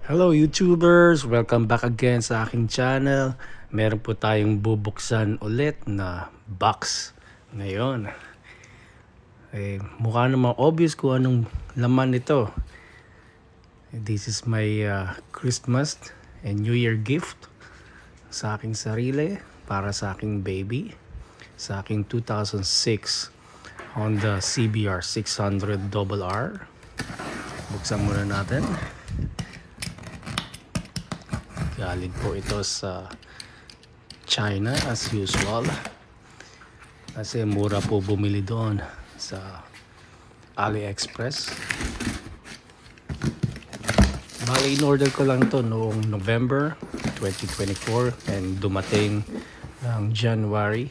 Hello YouTubers! Welcome back again sa aking channel. Meron po tayong bubuksan ulit na box ngayon. Mukha namang obvious kung anong laman nito. This is my Christmas and New Year gift sa aking sarili para sa aking baby. Sa aking 2006 Honda CBR 600RR. Buksan muna natin. Galing po ito sa China as usual. Kasi mura po bumili doon sa AliExpress. Bali, in-order ko lang to noong November 2024 and dumating ng January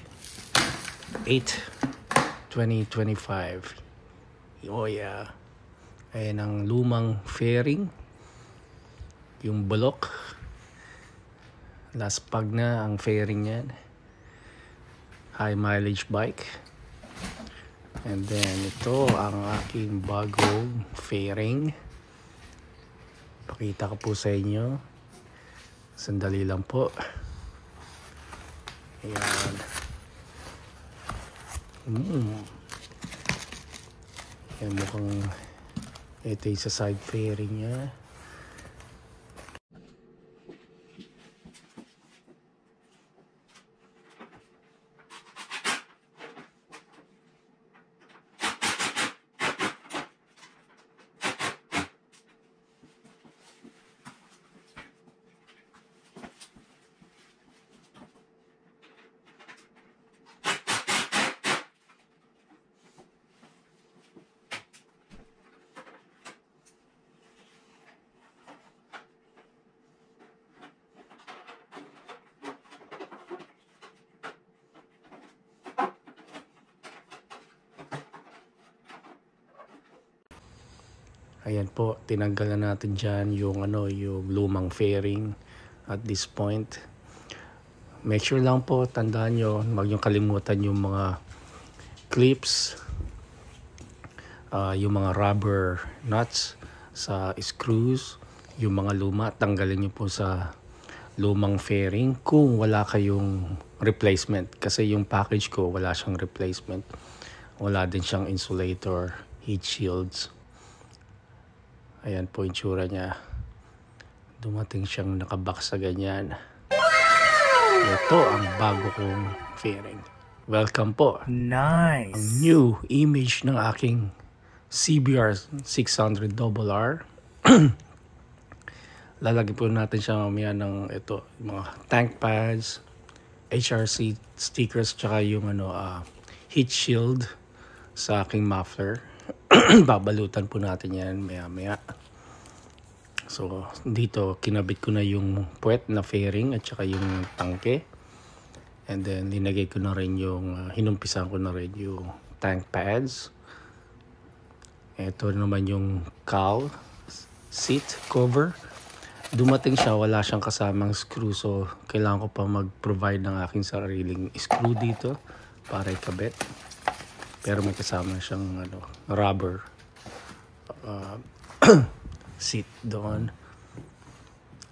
8, 2025. Oh yeah. Ayan ang lumang fairing. Yung bulok. Last pag na ang fairing yan. High mileage bike. And then ito ang aking bagong fairing. Pakita ko po sa inyo. Sandali lang po. Ayan. Ayan, mukhang ito yung sa side fairing niya. Ayan po, tinanggal na natin dyan yung lumang fairing at this point. Make sure lang po, tandaan nyo, huwag nyo kalimutan yung mga clips, yung mga rubber nuts sa screws, yung mga luma, tanggalin nyo po sa lumang fairing kung wala kayong replacement. Kasi yung package ko, wala siyang replacement. Wala din siyang insulator, heat shields. Ayan po yung tsura niya. Dumating siyang nakabox sa ganyan. Ito ang bago kong fairing. Welcome po. Nice. Ang new image ng aking CBR 600RR. Lalagyan po natin siya mamaya ng ito, mga tank pads, HRC stickers, tsaka yung heat shield sa aking muffler. Babalutan po natin yan maya. So dito kinabit ko na yung puwet na fairing at saka yung tangke. And then linagay ko na rin yung hinumpisan ko na rin yung tank pads. Ito naman yung cowl seat cover. Dumating siya, wala siyang kasamang screw, so kailangan ko pa mag-provide ng aking sariling screw dito para ikabit. Pero may kasama siyang rubber seat doon.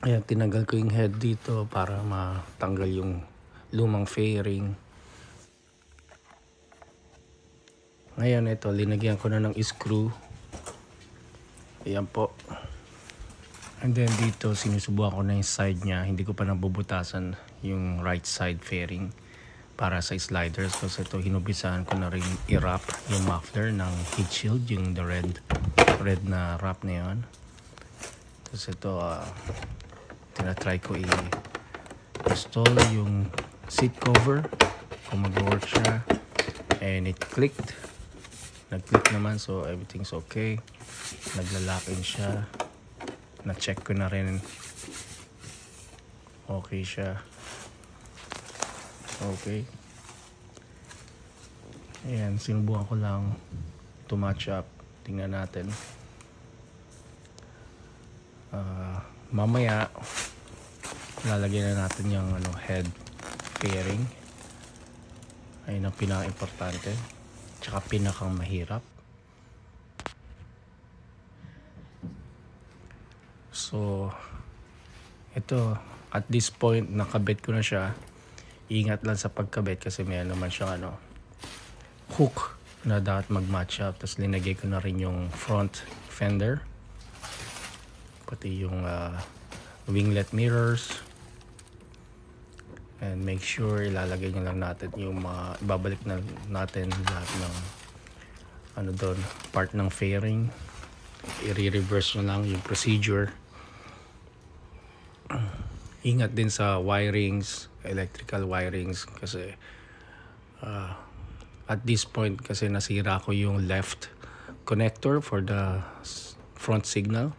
Ayan, tinanggal ko yung head dito para matanggal yung lumang fairing. Ngayon ito, linagyan ko na ng screw. Ayan po. And then dito, sinusubukan ko na yung side niya. Hindi ko pa nabubutasan yung right side fairing para sa sliders. Kasi ito, hinubisahan ko na rin i-wrap yung muffler ng heat shield, yung the red na wrap na yun. Tapos ito, tinatry ko i-install yung seat cover kung mag-work siya. And it clicked. Nag-click naman, so everything's okay. Nagla-lock-in siya. Na-check ko na rin. Okay siya. Okay. Ayan, sinubukan ko lang to match up. Tingnan natin. Mamaya lalagyan na natin yung head fairing. Ayun ang pinaka-importante. Tsaka pinakang mahirap. So So ito, at this point nakabit ko na siya. Ingat lang sa pagkabit kasi may naman siyang hook na dapat mag-match up. Tapos linagay ko na rin yung front fender, pati yung winglet mirrors. And make sure ilalagay nyo lang natin yung ibabalik na natin lahat ng doon, part ng fairing. I-reverse nyo lang yung procedure. Ingat din sa wirings, electrical wirings, kasi at this point kasi nasira ko yung left connector for the front signal.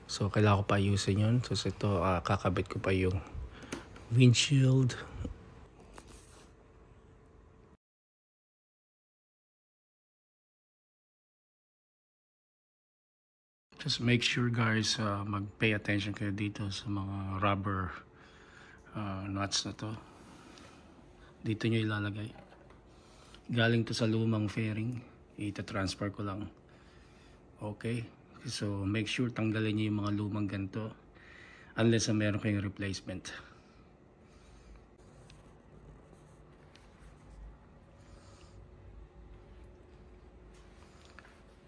So kailangan ko pa ayusin yun. So ito, kakabit ko pa yung windshield. Just make sure guys, mag-pay attention kayo dito sa mga rubber nuts na to. Dito nyo ilalagay. Galing to sa lumang fairing. Ita-transfer ko lang. Okay? So make sure tanggalin nyo yung mga lumang ganito. Unless meron kayong replacement.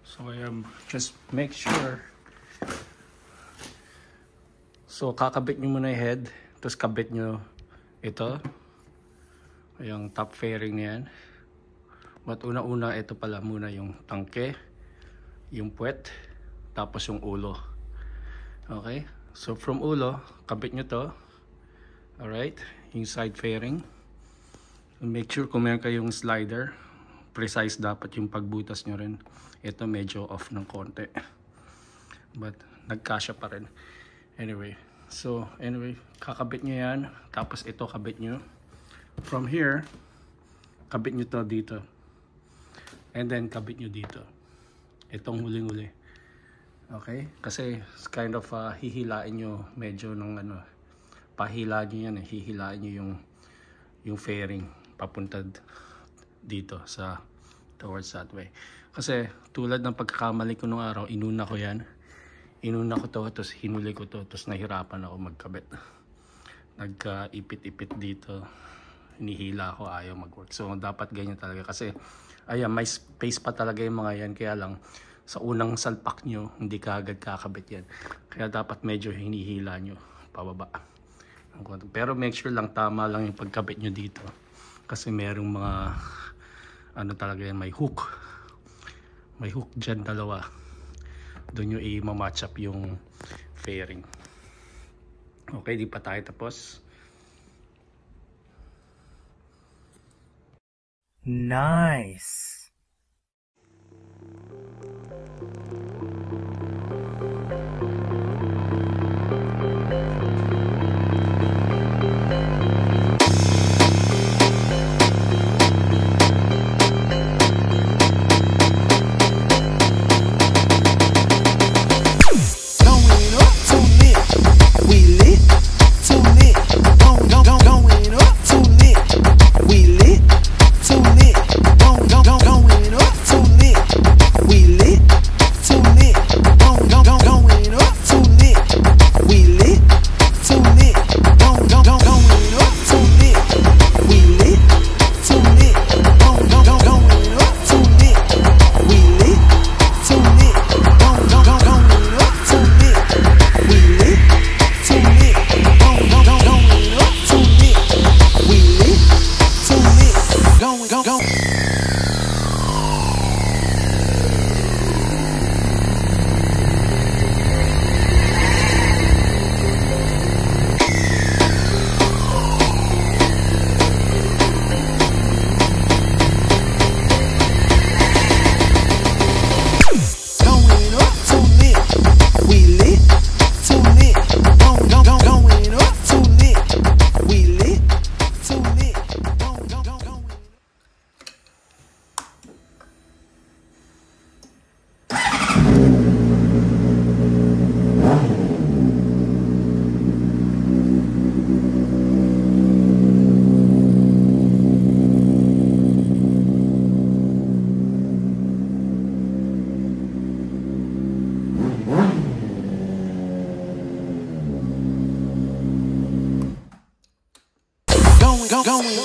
So just make sure. So kakabit nyo muna yung head, tapos kabit nyo ito, yung top fairing na yan. But una-una ito pala muna yung tangke, yung puwet, tapos yung ulo. Okay, so from ulo kabit nyo to. Alright, yung side fairing. Make sure kung meron kayong slider, precise dapat yung pagbutas nyo rin. Ito medyo off ng konti, but nagkasya pa rin. Anyway, kakabit nyo yan. Tapos ito kabit nyo. From here, kabit nyo to dito. And then kabit nyo dito. Itong huling-huli. Okay? Kasi kind of hihilain nyo medyo ng pahila nyo yan. Hihilain nyo yung fairing papunta dito sa towards that way. Kasi tulad ng pagkakamali ko nung araw, inuna ko yan. Inuna ko to, tapos hinuli ko to, tapos nahirapan ako magkabit. Nagka-ipit-ipit dito. Hinihila ako, ayaw mag-work. So dapat ganyan talaga kasi ayan, may space pa talaga yung mga yan. Kaya lang sa unang salpak nyo, hindi ka agad kakabit yan. Kaya dapat medyo hinihila nyo pababa. Pero make sure lang tama lang yung pagkabit nyo dito. Kasi merong mga talaga yan, may hook. May hook dyan, dalawa. Doon nyo i-match up yung fairing. Okay, di pa tayo tapos. Nice. Going up too lit. We lit, too lit. Don't Going.